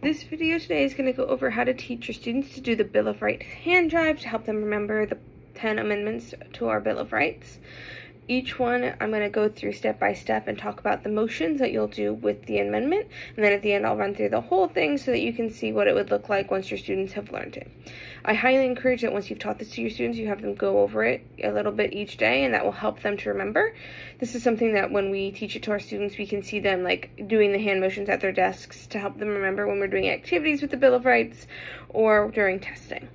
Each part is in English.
This video today is going to go over how to teach your students to do the Bill of Rights hand jive to help them remember the 10 amendments to our Bill of Rights. Each one I'm going to go through step by step and talk about the motions that you'll do with the amendment, and then at the end I'll run through the whole thing so that you can see what it would look like once your students have learned it. I highly encourage that once you've taught this to your students, you have them go over it a little bit each day, and that will help them to remember. This is something that when we teach it to our students, we can see them like doing the hand motions at their desks to help them remember when we're doing activities with the Bill of Rights or during testing.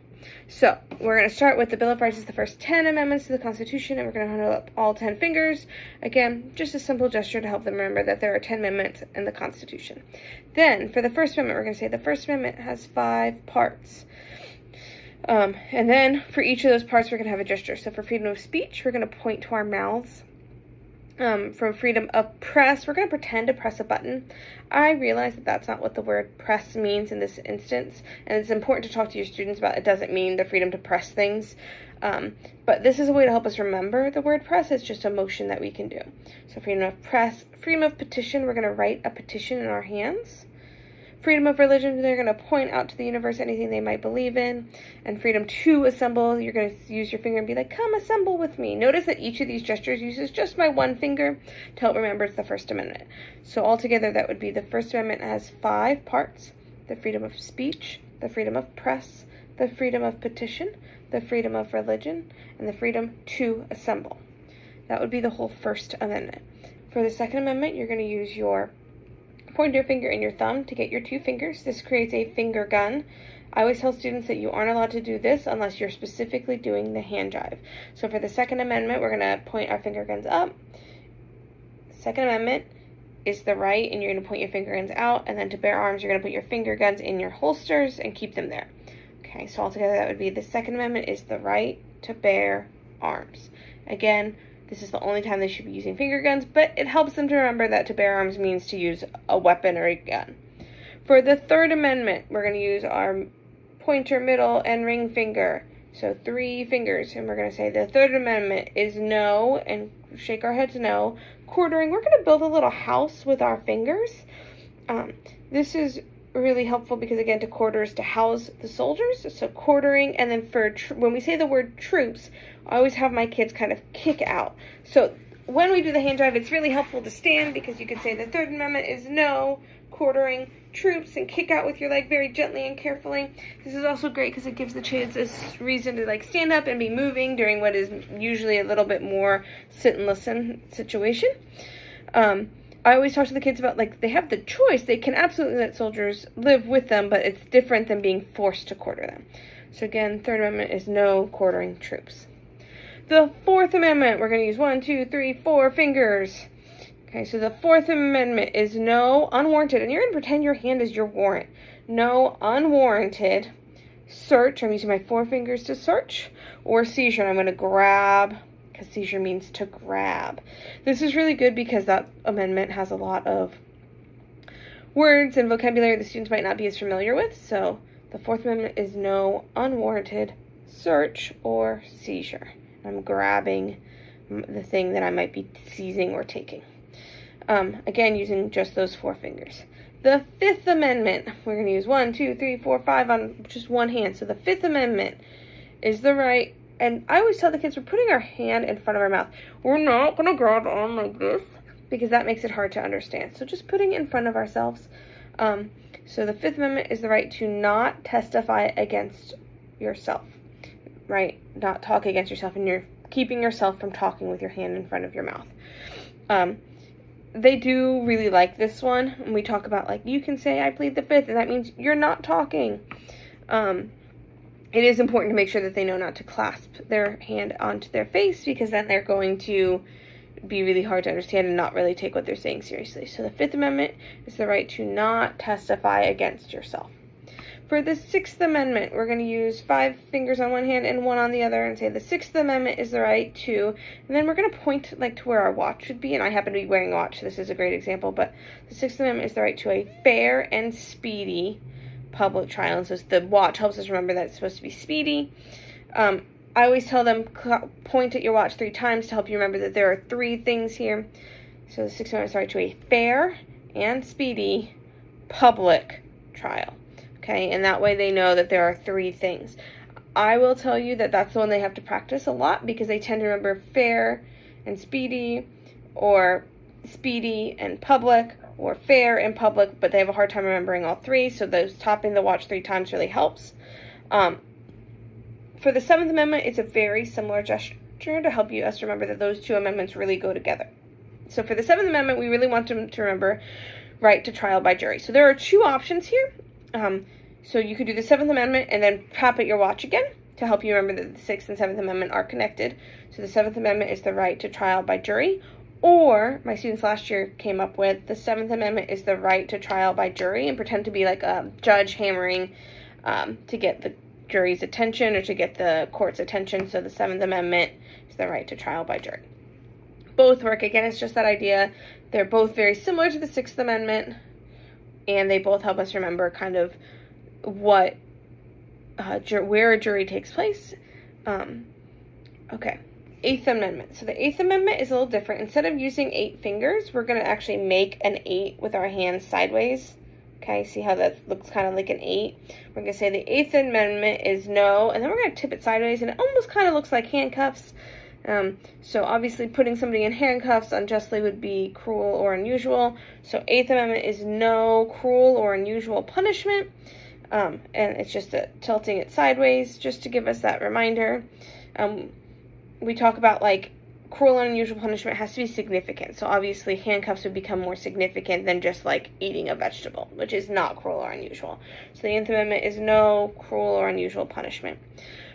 So, we're going to start with the Bill of Rights is the first 10 amendments to the Constitution, and we're going to hold up all 10 fingers. Again, just a simple gesture to help them remember that there are 10 amendments in the Constitution. Then, for the First Amendment, we're going to say the First Amendment has 5 parts. And then, for each of those parts, we're going to have a gesture. So, for freedom of speech, we're going to point to our mouths. For freedom of press, we're going to pretend to press a button. I realize that that's not what the word press means in this instance, and it's important to talk to your students about it doesn't mean the freedom to press things. But this is a way to help us remember the word press. It's just a motion that we can do. So freedom of press, freedom of petition, we're going to write a petition in our hands. Freedom of religion, they're going to point out to the universe anything they might believe in. And freedom to assemble, you're going to use your finger and be like, come assemble with me. Notice that each of these gestures uses just my one finger to help remember it's the First Amendment. So altogether, that would be the First Amendment has 5 parts: the freedom of speech, the freedom of press, the freedom of petition, the freedom of religion, and the freedom to assemble. That would be the whole First Amendment. For the Second Amendment, you're going to use your pointer finger and your thumb to get your 2 fingers. This creates a finger gun. I always tell students that you aren't allowed to do this unless you're specifically doing the hand jive. So for the Second Amendment, we're going to point our finger guns up. Second Amendment is the right, and you're going to point your finger guns out. And then to bear arms, you're going to put your finger guns in your holsters and keep them there. Okay, so altogether that would be the Second Amendment is the right to bear arms. Again, this is the only time they should be using finger guns, but it helps them to remember that to bear arms means to use a weapon or a gun. For the Third Amendment, we're going to use our pointer, middle, and ring finger. So 3 fingers, and we're going to say the Third Amendment is no, and shake our heads no. Quartering, we're going to build a little house with our fingers. This is really helpful because, again, to quarter is to house the soldiers. So quartering, and then for when we say the word troops, I always have my kids kind of kick out. So when we do the hand jive, it's really helpful to stand because you could say the Third Amendment is no, quartering, troops, and kick out with your leg very gently and carefully. This is also great because it gives the kids a reason to like stand up and be moving during what is usually a little bit more sit and listen situation. I always talk to the kids about, like, they have the choice. They can absolutely let soldiers live with them, but it's different than being forced to quarter them. So again, Third Amendment is no quartering troops. The Fourth Amendment, we're going to use 1, 2, 3, 4 fingers. Okay, so the Fourth Amendment is no unwarranted, and you're going to pretend your hand is your warrant. No unwarranted search, I'm using my 4 fingers to search, or seizure, I'm going to grab, because seizure means to grab. This is really good because that amendment has a lot of words and vocabulary the students might not be as familiar with. So the Fourth Amendment is no unwarranted search or seizure. I'm grabbing the thing that I might be seizing or taking. Again, using just those 4 fingers. The Fifth Amendment, we're going to use 1, 2, 3, 4, 5 on just one hand. So the Fifth Amendment is the right. And I always tell the kids we're putting our hand in front of our mouth. We're not going to grab on like this because that makes it hard to understand. So just putting it in front of ourselves. So the Fifth Amendment is the right to not testify against yourself, right? Not talk against yourself, and you're keeping yourself from talking with your hand in front of your mouth. They do really like this one. And we talk about, like, you can say I plead the Fifth, and that means you're not talking. It is important to make sure that they know not to clasp their hand onto their face because then they're going to be really hard to understand and not really take what they're saying seriously. So the Fifth Amendment is the right to not testify against yourself. For the Sixth Amendment, we're going to use 5 fingers on one hand and 1 on the other and say the Sixth Amendment is the right to, and then we're going to point like to where our watch should be, and I happen to be wearing a watch, so this is a great example, but the Sixth Amendment is the right to a fair and speedy public trial. And so the watch helps us remember that it's supposed to be speedy. I always tell them point at your watch 3 times to help you remember that there are 3 things here. So the Sixth Amendment is right to a fair and speedy public trial. Okay, and that way they know that there are 3 things. I will tell you that that's the one they have to practice a lot because they tend to remember fair and speedy, or speedy and public, or fair and public, but they have a hard time remembering all 3, so those topping the watch 3 times really helps. For the 7th Amendment, it's a very similar gesture to help us remember that those 2 amendments really go together. So for the 7th Amendment, we really want them to remember right to trial by jury. So there are 2 options here. So you could do the 7th Amendment and then tap at your watch again to help you remember that the 6th and 7th Amendment are connected. So the 7th Amendment is the right to trial by jury. Or, my students last year came up with, the 7th Amendment is the right to trial by jury, and pretend to be like a judge hammering to get the jury's attention or to get the court's attention. So the 7th Amendment is the right to trial by jury. Both work. Again, it's just that idea. They're both very similar to the 6th Amendment, and they both help us remember kind of what, where a jury takes place. Okay. 8th Amendment. So the 8th Amendment is a little different. Instead of using 8 fingers, we're going to actually make an 8 with our hands sideways. Okay, see how that looks kind of like an 8? We're going to say the 8th Amendment is no, and then we're going to tip it sideways, and it almost kind of looks like handcuffs. So obviously putting somebody in handcuffs unjustly would be cruel or unusual. So 8th Amendment is no cruel or unusual punishment. And it's just tilting it sideways just to give us that reminder. We talk about like cruel and unusual punishment has to be significant. So obviously handcuffs would become more significant than just like eating a vegetable, which is not cruel or unusual. So the 8th Amendment is no cruel or unusual punishment.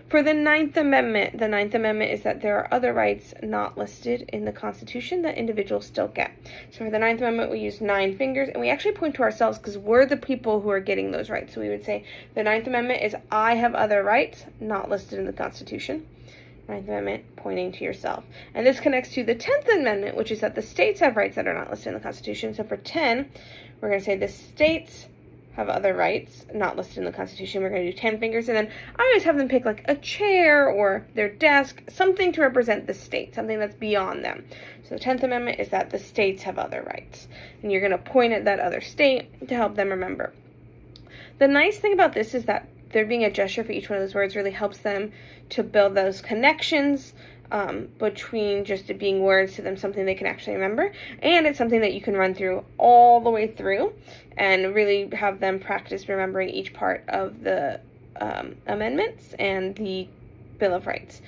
For the 9th Amendment is that there are other rights not listed in the Constitution that individuals still get. So for the 9th Amendment, we use 9 fingers, and we actually point to ourselves because we're the people who are getting those rights. So we would say the 9th Amendment is I have other rights not listed in the Constitution. 9th Amendment, pointing to yourself. And this connects to the 10th Amendment, which is that the states have rights that are not listed in the Constitution. So for 10, we're going to say the states have other rights not listed in the Constitution. We're going to do 10 fingers, and then I always have them pick like a chair or their desk, something to represent the state, something that's beyond them. So the 10th Amendment is that the states have other rights, and you're going to point at that other state to help them remember. The nice thing about this is that there being a gesture for each one of those words really helps them to build those connections between just it being words to them, something they can actually remember, and it's something that you can run through all the way through and really have them practice remembering each part of the amendments and the Bill of Rights.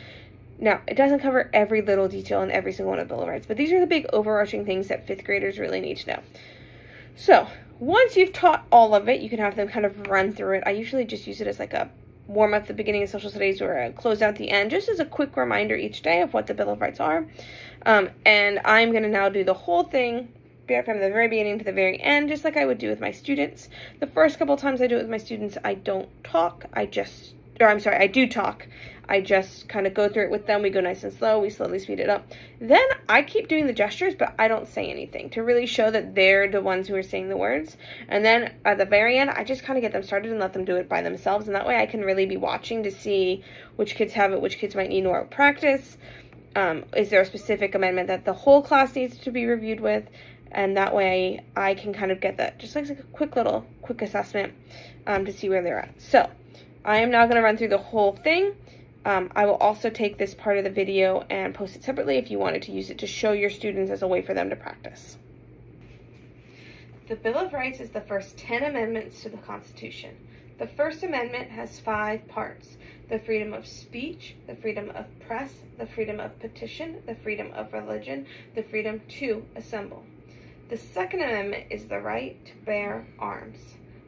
Now, it doesn't cover every little detail in every single one of the Bill of Rights, but these are the big overarching things that 5th graders really need to know. So, once you've taught all of it, you can have them kind of run through it. I usually just use it as like a warm up at the beginning of social studies or a close out at the end, just as a quick reminder each day of what the Bill of Rights are. And I'm going to now do the whole thing from the very beginning to the very end, just like I would do with my students. The first couple times I do it with my students, I don't talk. I do talk. I just kind of go through it with them. We go nice and slow. We slowly speed it up. Then I keep doing the gestures, but I don't say anything to really show that they're the ones who are saying the words. And then at the very end, I just kind of get them started and let them do it by themselves. And that way I can really be watching to see which kids have it, which kids might need more practice. Is there a specific amendment that the whole class needs to be reviewed with? And that way I can kind of get that, just like a quick assessment to see where they're at. So I am now going to run through the whole thing. I will also take this part of the video and post it separately if you wanted to use it to show your students as a way for them to practice. The Bill of Rights is the first 10 amendments to the Constitution. The First Amendment has 5 parts: the freedom of speech, the freedom of press, the freedom of petition, the freedom of religion, the freedom to assemble. The Second Amendment is the right to bear arms.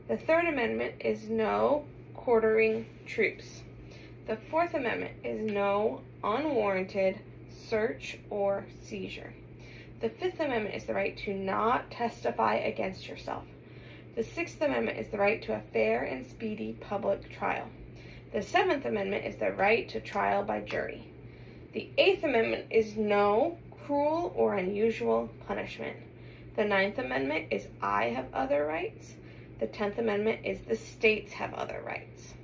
The Third Amendment is no quartering troops. The Fourth Amendment is no unwarranted search or seizure. The Fifth Amendment is the right to not testify against yourself. The Sixth Amendment is the right to a fair and speedy public trial. The Seventh Amendment is the right to trial by jury. The Eighth Amendment is no cruel or unusual punishment. The Ninth Amendment is I have other rights. The 10th Amendment is the states have other rights.